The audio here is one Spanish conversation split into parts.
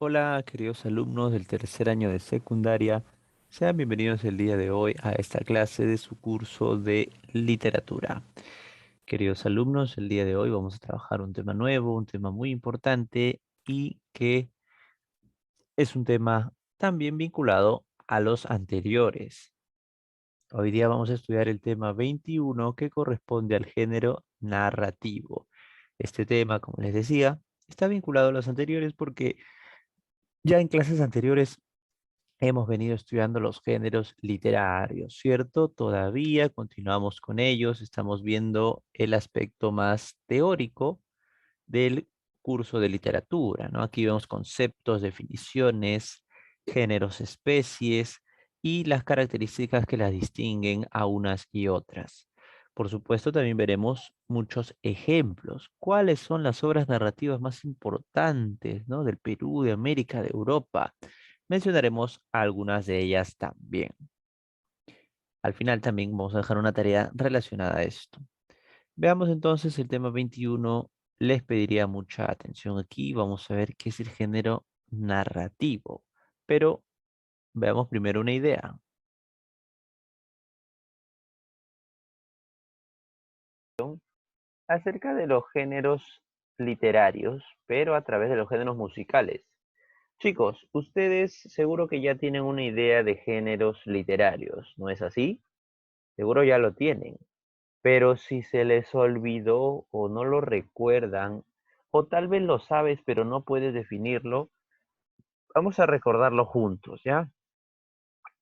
Hola, queridos alumnos del tercer año de secundaria. Sean bienvenidos el día de hoy a esta clase de su curso de literatura. Queridos alumnos, el día de hoy vamos a trabajar un tema nuevo, un tema muy importante y que es un tema también vinculado a los anteriores. Hoy día vamos a estudiar el tema 21 que corresponde al género narrativo. Este tema, como les decía, está vinculado a los anteriores porque ya en clases anteriores hemos venido estudiando los géneros literarios, ¿cierto? Todavía continuamos con ellos, estamos viendo el aspecto más teórico del curso de literatura, ¿no? Aquí vemos conceptos, definiciones, géneros, especies y las características que las distinguen a unas y otras. Por supuesto, también veremos muchos ejemplos. ¿Cuáles son las obras narrativas más importantes, ¿no? Del Perú, de América, de Europa? Mencionaremos algunas de ellas también. Al final también vamos a dejar una tarea relacionada a esto. Veamos entonces el tema 21. Les pediría mucha atención aquí. Vamos a ver qué es el género narrativo. Pero veamos primero una idea. Acerca de los géneros literarios, pero a través de los géneros musicales. Chicos, ustedes seguro que ya tienen una idea de géneros literarios, ¿no es así? Seguro ya lo tienen. Pero si se les olvidó o no lo recuerdan, o tal vez lo sabes pero no puedes definirlo, vamos a recordarlo juntos, ¿ya?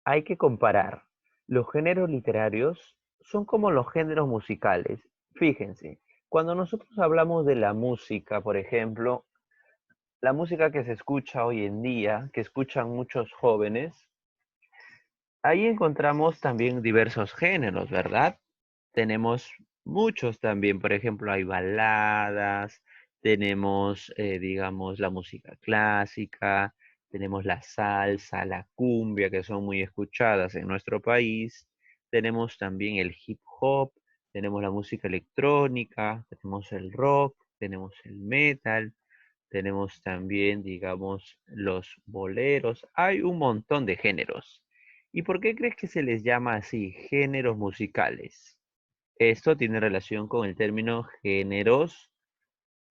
Hay que comparar. Los géneros literarios son como los géneros musicales. Fíjense, cuando nosotros hablamos de la música, por ejemplo, la música que se escucha hoy en día, que escuchan muchos jóvenes, ahí encontramos también diversos géneros, ¿verdad? Tenemos muchos también, por ejemplo, hay baladas, tenemos, digamos, la música clásica, tenemos la salsa, la cumbia, que son muy escuchadas en nuestro país, tenemos también el hip hop, tenemos la música electrónica, tenemos el rock, tenemos el metal, tenemos también, digamos, los boleros, hay un montón de géneros. ¿Y por qué crees que se les llama así, géneros musicales? Esto tiene relación con el término géneros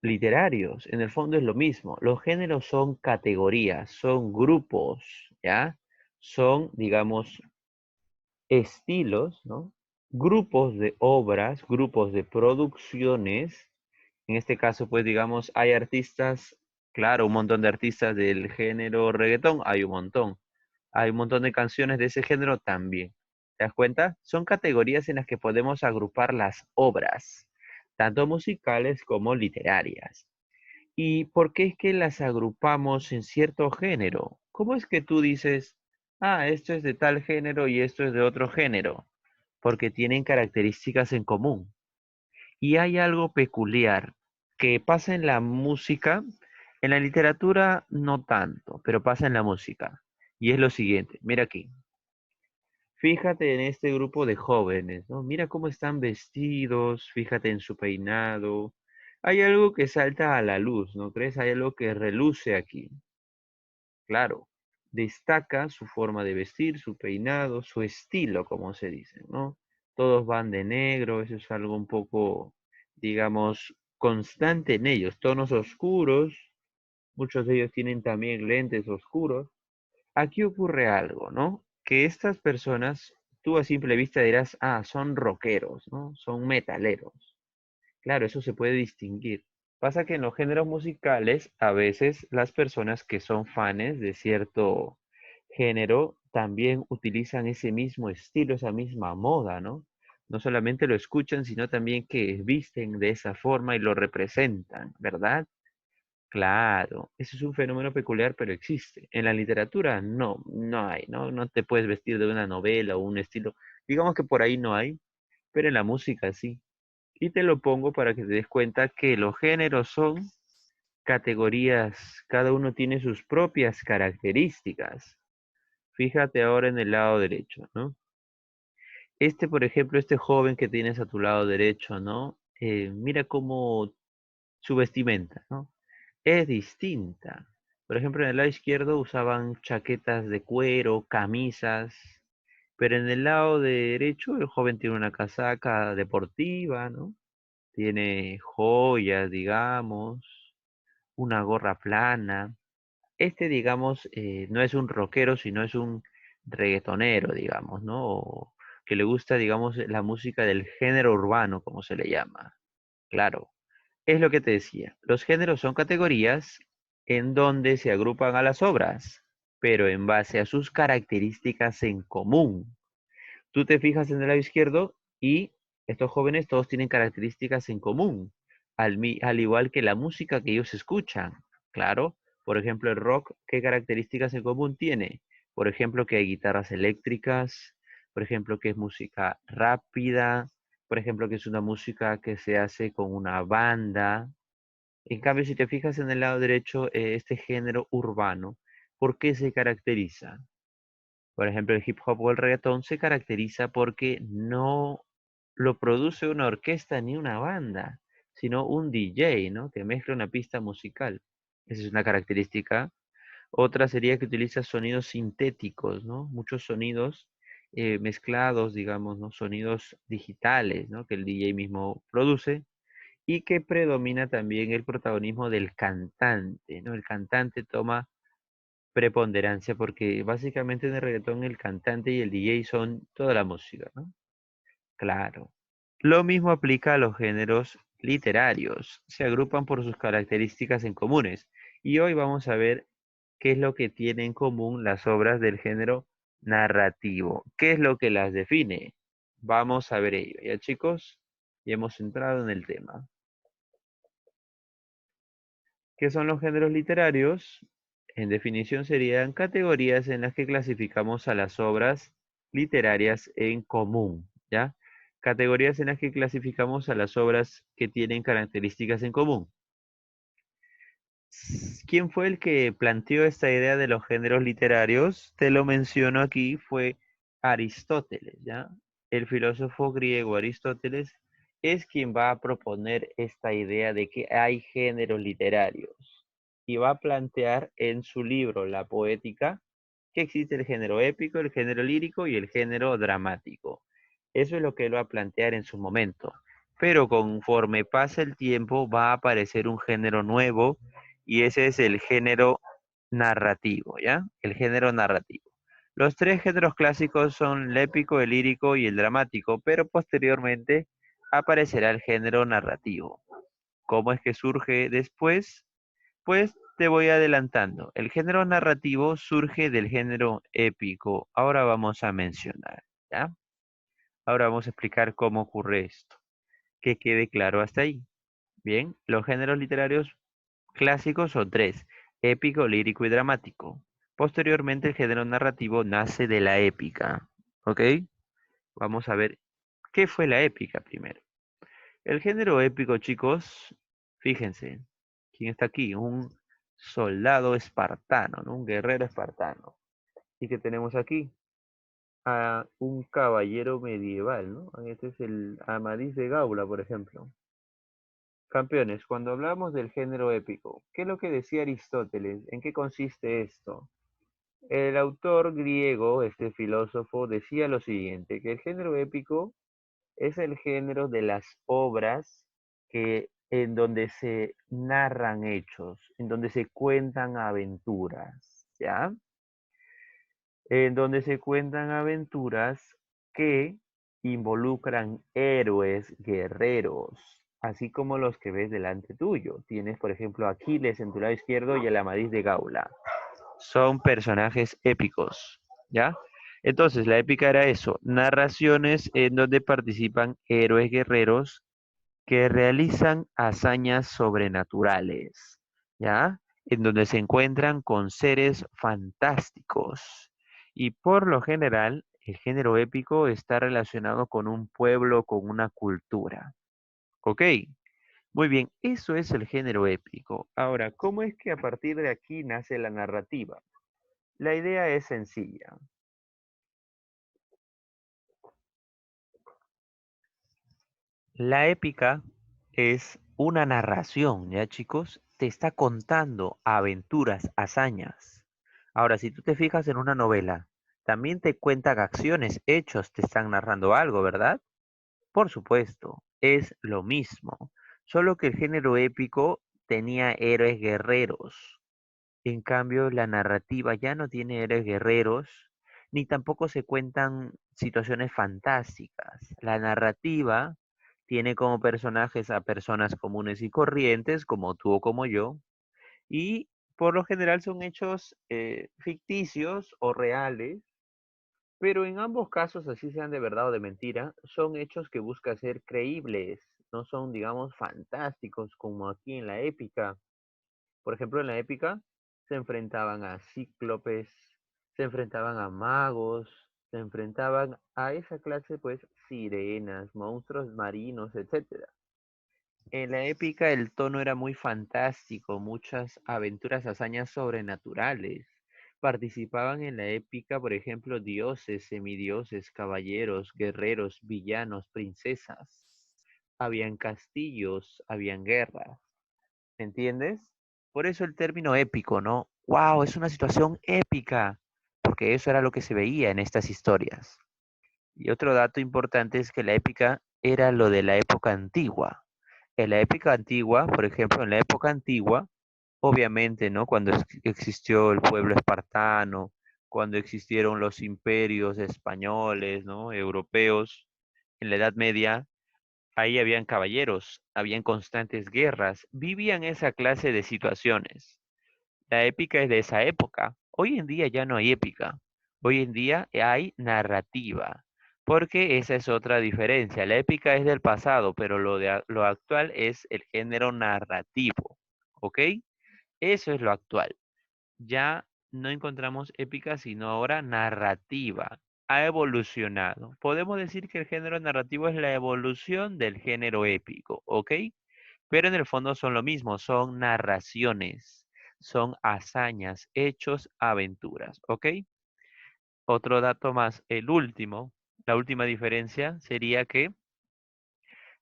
literarios. En el fondo es lo mismo. Los géneros son categorías, son grupos, ¿ya? Son, digamos, estilos, ¿no? Grupos de obras, grupos de producciones. En este caso, pues, digamos, hay artistas, claro, un montón de artistas del género reggaetón, hay un montón. Hay un montón de canciones de ese género también. ¿Te das cuenta? Son categorías en las que podemos agrupar las obras, tanto musicales como literarias. ¿Y por qué es que las agrupamos en cierto género? ¿Cómo es que tú dices, ah, esto es de tal género y esto es de otro género? Porque tienen características en común. Y hay algo peculiar que pasa en la música, en la literatura no tanto, pero pasa en la música. Y es lo siguiente, mira aquí. Fíjate en este grupo de jóvenes, ¿no? Mira cómo están vestidos, fíjate en su peinado. Hay algo que salta a la luz, ¿no crees? Hay algo que reluce aquí. Claro, destaca su forma de vestir, su peinado, su estilo, como se dice, ¿no? Todos van de negro, eso es algo un poco, digamos, constante en ellos. Tonos oscuros, muchos de ellos tienen también lentes oscuros. Aquí ocurre algo, ¿no? Que estas personas, tú a simple vista dirás, ah, son rockeros, ¿no? Son metaleros. Claro, eso se puede distinguir. Pasa que en los géneros musicales, a veces las personas que son fans de cierto género también utilizan ese mismo estilo, esa misma moda, ¿no? No solamente lo escuchan, sino también que visten de esa forma y lo representan, ¿verdad? Claro, eso es un fenómeno peculiar, pero existe. En la literatura no, no hay, ¿no? No te puedes vestir de una novela o un estilo. Digamos que por ahí no hay, pero en la música sí. Y te lo pongo para que te des cuenta que los géneros son categorías, cada uno tiene sus propias características. Fíjate ahora en el lado derecho, ¿no? Este, por ejemplo, este joven que tienes a tu lado derecho, ¿no? Mira cómo su vestimenta, ¿no? Es distinta. Por ejemplo, en el lado izquierdo usaban chaquetas de cuero, camisas, pero en el lado derecho el joven tiene una casaca deportiva, ¿no? Tiene joyas, digamos, una gorra plana. Este, digamos, no es un rockero, sino es un reggaetonero, digamos, ¿no? O que le gusta, digamos, la música del género urbano, como se le llama. Claro, es lo que te decía. Los géneros son categorías en donde se agrupan a las obras, pero en base a sus características en común. Tú te fijas en el lado izquierdo y estos jóvenes todos tienen características en común, al igual que la música que ellos escuchan. Claro, por ejemplo, el rock, ¿qué características en común tiene? Por ejemplo, que hay guitarras eléctricas, por ejemplo, que es música rápida, por ejemplo, que es una música que se hace con una banda. En cambio, si te fijas en el lado derecho, este género urbano, ¿por qué se caracteriza? Por ejemplo, el hip hop o el reggaetón se caracteriza porque no lo produce una orquesta ni una banda, sino un DJ, ¿no? Que mezcla una pista musical. Esa es una característica. Otra sería que utiliza sonidos sintéticos, ¿no? Muchos sonidos mezclados, digamos, ¿no? Sonidos digitales, ¿no? Que el DJ mismo produce y que predomina también el protagonismo del cantante, ¿no? El cantante toma preponderancia porque básicamente en el reggaetón el cantante y el DJ son toda la música, ¿no? Claro. Lo mismo aplica a los géneros literarios. Se agrupan por sus características en comunes. Y hoy vamos a ver qué es lo que tienen en común las obras del género narrativo. ¿Qué es lo que las define? Vamos a ver ello. ¿Ya, chicos? Ya hemos entrado en el tema. ¿Qué son los géneros literarios? En definición serían categorías en las que clasificamos a las obras literarias en común, ¿ya? Categorías en las que clasificamos a las obras que tienen características en común. ¿Quién fue el que planteó esta idea de los géneros literarios? Te lo menciono aquí, fue Aristóteles, ¿ya? El filósofo griego Aristóteles es quien va a proponer esta idea de que hay géneros literarios y va a plantear en su libro La Poética que existe el género épico, el género lírico y el género dramático. Eso es lo que él va a plantear en su momento. Pero conforme pasa el tiempo va a aparecer un género nuevo y ese es el género narrativo, ¿ya? El género narrativo. Los tres géneros clásicos son el épico, el lírico y el dramático, pero posteriormente aparecerá el género narrativo. ¿Cómo es que surge después? Pues te voy adelantando. El género narrativo surge del género épico. Ahora vamos a mencionar, ¿ya? Ahora vamos a explicar cómo ocurre esto. Que quede claro hasta ahí. Bien, los géneros literarios clásicos son tres: épico, lírico y dramático. Posteriormente, el género narrativo nace de la épica. ¿Ok? Vamos a ver qué fue la épica primero. El género épico, chicos, fíjense, ¿quién está aquí? Un soldado espartano, ¿no? Un guerrero espartano. ¿Y qué tenemos aquí? A un caballero medieval, ¿no? Este es el Amadís de Gaula, por ejemplo. Campeones, cuando hablamos del género épico, ¿qué es lo que decía Aristóteles? ¿En qué consiste esto? El autor griego, este filósofo, decía lo siguiente, que el género épico es el género de las obras en donde se narran hechos, en donde se cuentan aventuras, ¿ya? En donde se cuentan aventuras que involucran héroes, guerreros, así como los que ves delante tuyo. Tienes, por ejemplo, a Aquiles en tu lado izquierdo y el Amadís de Gaula. Son personajes épicos, ¿ya? Entonces, la épica era eso, narraciones en donde participan héroes guerreros que realizan hazañas sobrenaturales, ¿ya? En donde se encuentran con seres fantásticos. Y por lo general, el género épico está relacionado con un pueblo, con una cultura. ¿Ok? Muy bien, eso es el género épico. Ahora, ¿cómo es que a partir de aquí nace la narrativa? La idea es sencilla. La épica es una narración, ¿ya chicos? te está contando aventuras, hazañas. Ahora, si tú te fijas en una novela, también te cuentan acciones, hechos, te están narrando algo, ¿verdad? Por supuesto, es lo mismo, solo que el género épico tenía héroes guerreros. En cambio, la narrativa ya no tiene héroes guerreros, ni tampoco se cuentan situaciones fantásticas. La narrativa tiene como personajes a personas comunes y corrientes, como tú o como yo, y por lo general son hechos ficticios o reales, pero en ambos casos, así sean de verdad o de mentira, son hechos que buscan ser creíbles, no son, digamos, fantásticos como aquí en la épica. Por ejemplo, en la épica se enfrentaban a cíclopes, se enfrentaban a magos, se enfrentaban a esa clase, pues, sirenas, monstruos marinos, etcétera. En la épica el tono era muy fantástico, muchas aventuras, hazañas sobrenaturales. Participaban en la épica, por ejemplo, dioses, semidioses, caballeros, guerreros, villanos, princesas. Habían castillos, habían guerras. ¿Me entiendes? Por eso el término épico, ¿no? ¡Wow! Es una situación épica, porque eso era lo que se veía en estas historias. Y otro dato importante es que la épica era lo de la época antigua. En la época antigua, por ejemplo, en la época antigua, obviamente, ¿no? Cuando existió el pueblo espartano, cuando existieron los imperios españoles, ¿no? Europeos, en la Edad Media, ahí habían caballeros, habían constantes guerras, vivían esa clase de situaciones. La épica es de esa época. Hoy en día ya no hay épica. Hoy en día hay narrativa, porque esa es otra diferencia. La épica es del pasado, pero lo actual es el género narrativo. ¿Ok? Eso es lo actual. Ya no encontramos épica, sino ahora narrativa. Ha evolucionado. Podemos decir que el género narrativo es la evolución del género épico, ¿ok? Pero en el fondo son lo mismo, son narraciones, son hazañas, hechos, aventuras, ¿ok? Otro dato más, el último, la última diferencia sería que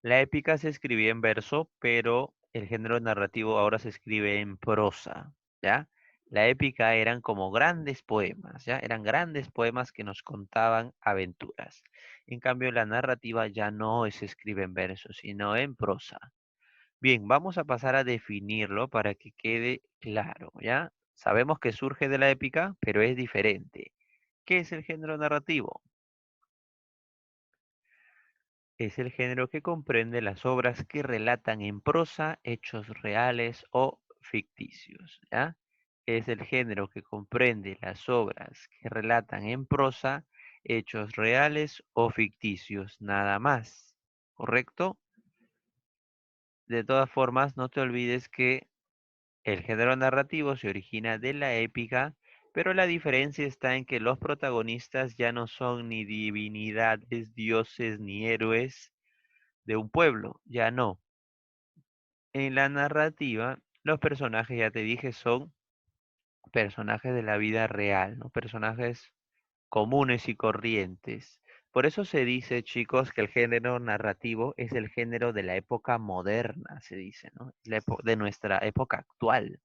la épica se escribía en verso, pero el género narrativo ahora se escribe en prosa, ¿ya? La épica eran como grandes poemas, ¿ya? Eran grandes poemas que nos contaban aventuras. En cambio, la narrativa ya no se escribe en verso, sino en prosa. Bien, vamos a pasar a definirlo para que quede claro, ¿ya? Sabemos que surge de la épica, pero es diferente. ¿Qué es el género narrativo? Es el género que comprende las obras que relatan en prosa hechos reales o ficticios, ¿ya? Es el género que comprende las obras que relatan en prosa hechos reales o ficticios, nada más. ¿Correcto? De todas formas, no te olvides que el género narrativo se origina de la épica, pero la diferencia está en que los protagonistas ya no son ni divinidades, dioses, ni héroes de un pueblo, ya no. En la narrativa, los personajes, ya te dije, son personajes de la vida real, ¿no? Personajes comunes y corrientes. Por eso se dice, chicos, que el género narrativo es el género de la época moderna, se dice, ¿no? De nuestra época actual.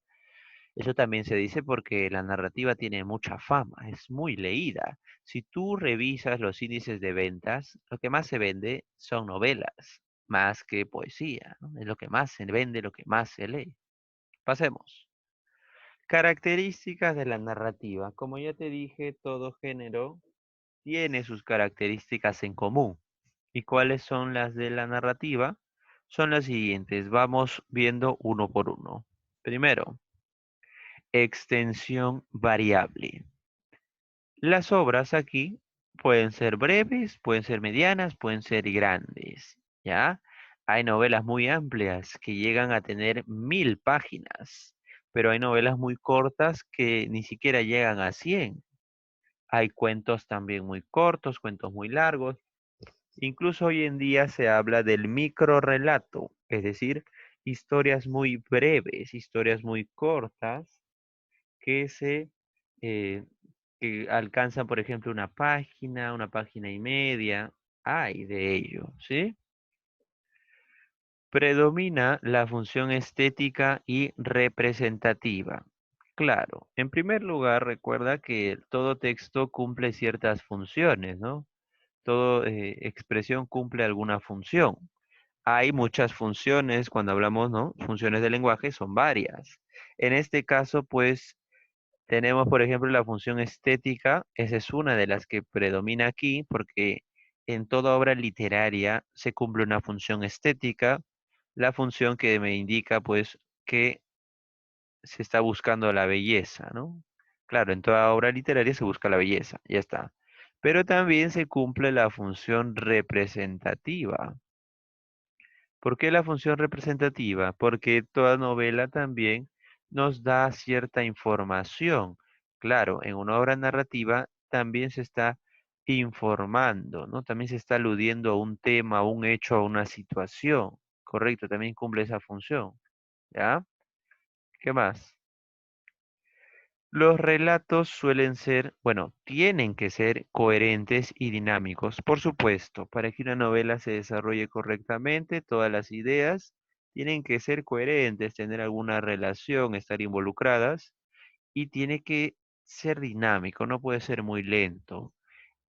Eso también se dice porque la narrativa tiene mucha fama, es muy leída. Si tú revisas los índices de ventas, lo que más se vende son novelas, más que poesía, ¿no? Es lo que más se vende, lo que más se lee. Pasemos. Características de la narrativa. Como ya te dije, todo género tiene sus características en común. ¿Y cuáles son las de la narrativa? Son las siguientes. Vamos viendo uno por uno. Primero, extensión variable. Las obras aquí pueden ser breves, pueden ser medianas, pueden ser grandes, ¿ya? Hay novelas muy amplias que llegan a tener 1000 páginas, pero hay novelas muy cortas que ni siquiera llegan a 100. Hay cuentos también muy cortos, cuentos muy largos. Incluso hoy en día se habla del microrrelato, es decir, historias muy breves, historias muy cortas que eh, que alcanzan, por ejemplo, una página y media. Hay de ello, ¿sí? Predomina la función estética y representativa. Claro, en primer lugar, recuerda que todo texto cumple ciertas funciones, ¿no? Toda expresión cumple alguna función. Hay muchas funciones cuando hablamos, ¿no? Funciones del lenguaje son varias. En este caso, pues, tenemos, por ejemplo, la función estética. Esa es una de las que predomina aquí porque en toda obra literaria se cumple una función estética, la función que me indica, pues, que se está buscando la belleza, ¿no? Claro, en toda obra literaria se busca la belleza, ya está. Pero también se cumple la función representativa. ¿Por qué la función representativa? Porque toda novela también nos da cierta información. Claro, en una obra narrativa también se está informando, ¿no? También se está aludiendo a un tema, a un hecho, a una situación. Correcto, también cumple esa función. ¿Ya? ¿Qué más? Los relatos suelen ser, bueno, tienen que ser coherentes y dinámicos, por supuesto, para que una novela se desarrolle correctamente, todas las ideas tienen que ser coherentes, tener alguna relación, estar involucradas y tiene que ser dinámico, no puede ser muy lento.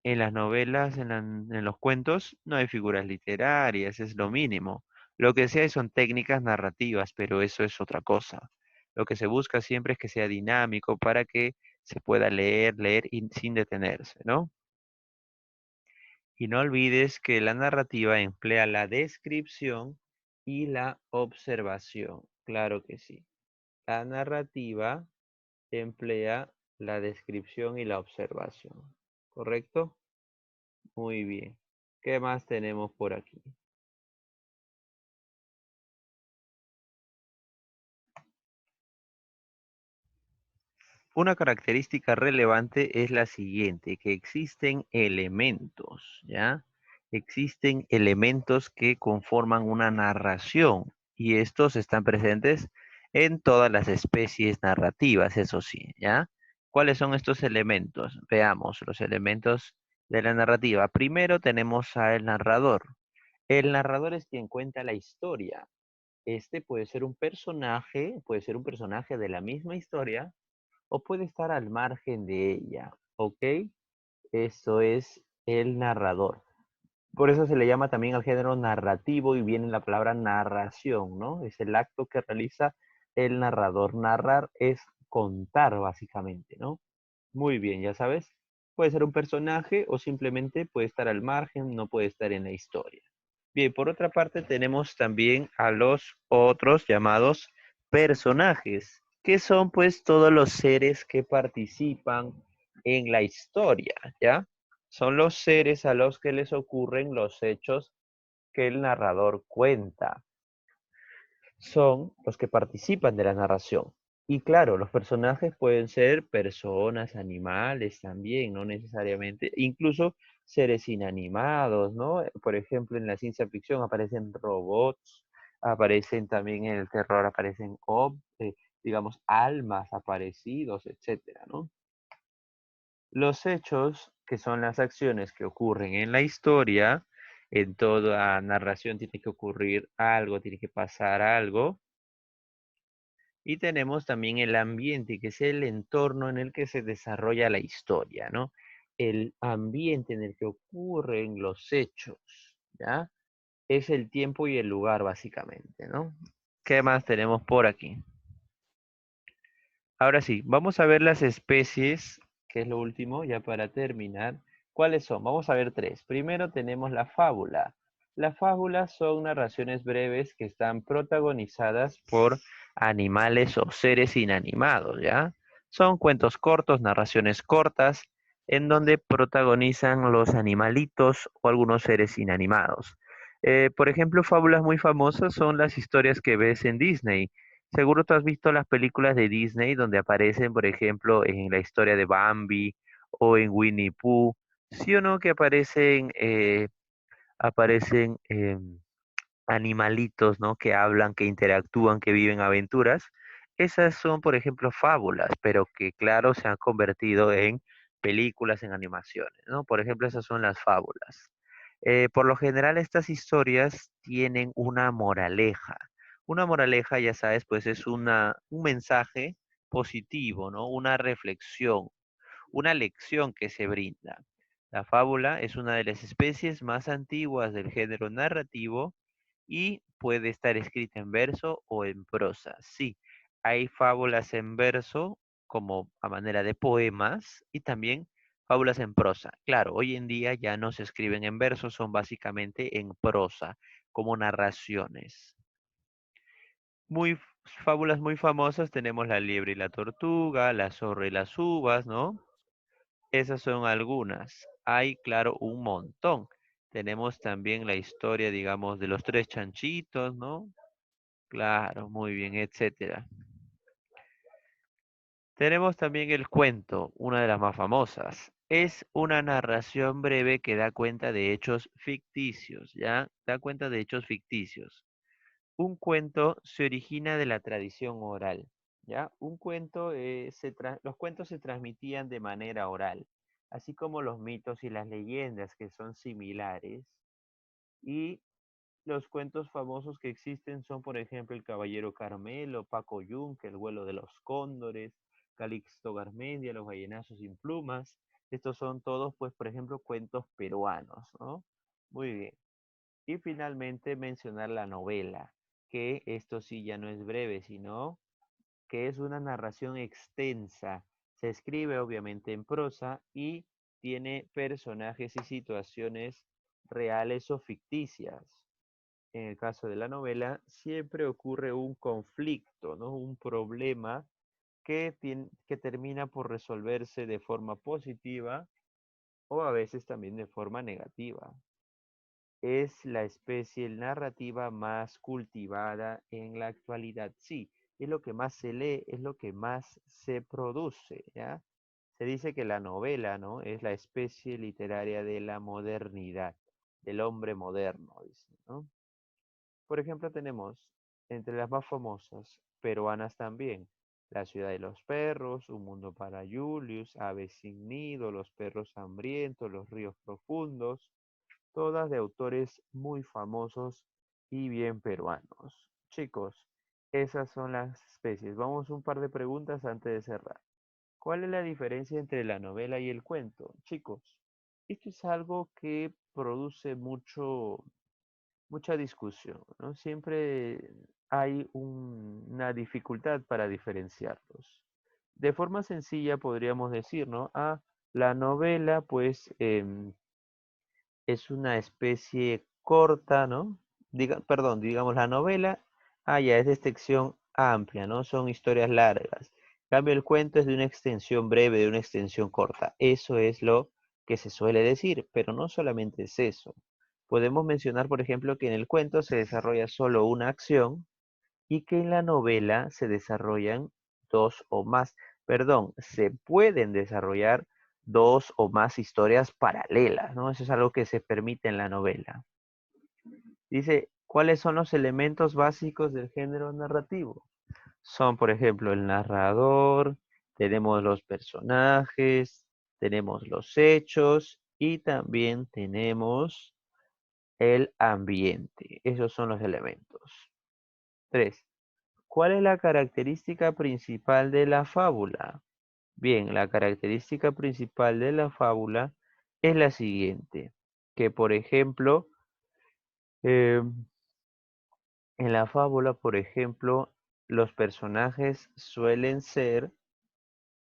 En las novelas, en los cuentos, no hay figuras literarias, es lo mínimo. Lo que sí hay son técnicas narrativas, pero eso es otra cosa. Lo que se busca siempre es que sea dinámico para que se pueda leer y sin detenerse, ¿no? Y no olvides que la narrativa emplea la descripción y la observación. Claro que sí. La narrativa emplea la descripción y la observación. ¿Correcto? Muy bien. ¿Qué más tenemos por aquí? Una característica relevante es la siguiente, que existen elementos, ¿ya? Existen elementos que conforman una narración y estos están presentes en todas las especies narrativas, eso sí, ¿ya? ¿Cuáles son estos elementos? Veamos los elementos de la narrativa. Primero tenemos al narrador. El narrador es quien cuenta la historia. Este puede ser un personaje de la misma historia o puede estar al margen de ella, ¿ok? Eso es el narrador. Por eso se le llama también al género narrativo y viene la palabra narración, ¿no? Es el acto que realiza el narrador. Narrar es contar, básicamente, ¿no? Muy bien, ya sabes. Puede ser un personaje o simplemente puede estar al margen, no puede estar en la historia. Bien, por otra parte tenemos también a los otros llamados personajes, que son pues todos los seres que participan en la historia, ¿ya? Son los seres a los que les ocurren los hechos que el narrador cuenta, son los que participan de la narración. Y claro, los personajes pueden ser personas, animales también, no necesariamente, incluso seres inanimados, ¿no? Por ejemplo, en la ciencia ficción aparecen robots, aparecen también en el terror, aparecen, digamos, almas aparecidos, etcétera, ¿no? Los hechos, que son las acciones que ocurren en la historia, en toda narración tiene que ocurrir algo, tiene que pasar algo, y tenemos también el ambiente, que es el entorno en el que se desarrolla la historia, ¿no? El ambiente en el que ocurren los hechos, ¿ya? Es el tiempo y el lugar, básicamente, ¿no? ¿Qué más tenemos por aquí? Ahora sí, vamos a ver las especies, que es lo último, ya para terminar. ¿Cuáles son? Vamos a ver tres. Primero tenemos la fábula. Las fábulas son narraciones breves que están protagonizadas por animales o seres inanimados, ¿ya? Son cuentos cortos, narraciones cortas, en donde protagonizan los animalitos o algunos seres inanimados. Por ejemplo, fábulas muy famosas son las historias que ves en Disney. Seguro tú has visto las películas de Disney donde aparecen, por ejemplo, en la historia de Bambi o en Winnie Pooh. ¿Sí o no que aparecen animalitos, ¿no? Que hablan, que interactúan, que viven aventuras? Esas son, por ejemplo, fábulas, pero que, claro, se han convertido en películas, en animaciones, ¿no? Por ejemplo, esas son las fábulas. Por lo general, estas historias tienen una moraleja. Una moraleja, ya sabes, pues es un mensaje positivo, ¿no? Una reflexión, una lección que se brinda. La fábula es una de las especies más antiguas del género narrativo y puede estar escrita en verso o en prosa. Sí, hay fábulas en verso como a manera de poemas y también fábulas en prosa. Claro, hoy en día ya no se escriben en verso, son básicamente en prosa, como narraciones. Fábulas muy famosas tenemos La liebre y la tortuga, La zorra y las uvas, ¿no? Esas son algunas. Hay, claro, un montón. Tenemos también la historia, digamos, de los tres chanchitos, ¿no? Claro, muy bien, etcétera. Tenemos también el cuento, una de las más famosas. Es una narración breve que da cuenta de hechos ficticios, ¿ya? Da cuenta de hechos ficticios. Un cuento se origina de la tradición oral, ¿ya? Un cuento, los cuentos se transmitían de manera oral, así como los mitos y las leyendas que son similares. Y los cuentos famosos que existen son, por ejemplo, El Caballero Carmelo, Paco Yunque, El vuelo de los cóndores, Calixto Garmendia, Los gallinazos sin plumas. Estos son todos, pues, por ejemplo, cuentos peruanos, ¿no? Muy bien. Y finalmente mencionar la novela, que esto sí ya no es breve, sino que es una narración extensa. Se escribe obviamente en prosa y tiene personajes y situaciones reales o ficticias. En el caso de la novela, siempre ocurre un conflicto, ¿no? Un problema que termina por resolverse de forma positiva o a veces también de forma negativa. Es la especie narrativa más cultivada en la actualidad. Sí, es lo que más se lee, es lo que más se produce, ¿ya? Se dice que la novela, ¿no? Es la especie literaria de la modernidad, del hombre moderno, dice, ¿no? Por ejemplo, tenemos entre las más famosas, peruanas también, La ciudad de los perros, Un mundo para Julius, Aves sin nido, Los perros hambrientos, Los ríos profundos, todas de autores muy famosos y bien peruanos. Chicos, esas son las especies. Vamos a un par de preguntas antes de cerrar. ¿Cuál es la diferencia entre la novela y el cuento? Chicos, esto es algo que produce mucha discusión, ¿no? Siempre hay una dificultad para diferenciarlos. De forma sencilla podríamos decir, ¿no? Ah, la novela, pues, es una especie corta, ¿no? Perdón, digamos la novela, ya es de extensión amplia, ¿no? Son historias largas. En cambio, el cuento es de una extensión breve, de una extensión corta. Eso es lo que se suele decir, pero no solamente es eso. Podemos mencionar, por ejemplo, que en el cuento se desarrolla solo una acción y que en la novela se desarrollan dos o más, perdón, se pueden desarrollar dos o más historias paralelas, ¿no? Eso es algo que se permite en la novela. Dice, ¿cuáles son los elementos básicos del género narrativo? Son, por ejemplo, el narrador, tenemos los personajes, tenemos los hechos y también tenemos el ambiente. Esos son los elementos. 3. ¿Cuál es la característica principal de la fábula? Bien, la característica principal de la fábula es la siguiente, que por ejemplo, eh, en la fábula, por ejemplo, los personajes suelen ser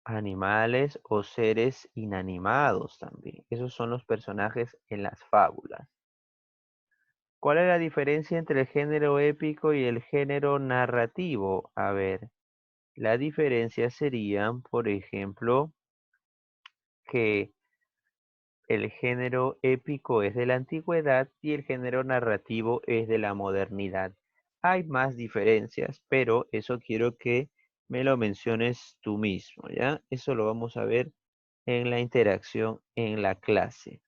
animales o seres inanimados también. Esos son los personajes en las fábulas. ¿Cuál es la diferencia entre el género épico y el género narrativo? A ver, la diferencia sería, por ejemplo, que el género épico es de la antigüedad y el género narrativo es de la modernidad. Hay más diferencias, pero eso quiero que me lo menciones tú mismo, ¿ya? Eso lo vamos a ver en la interacción en la clase.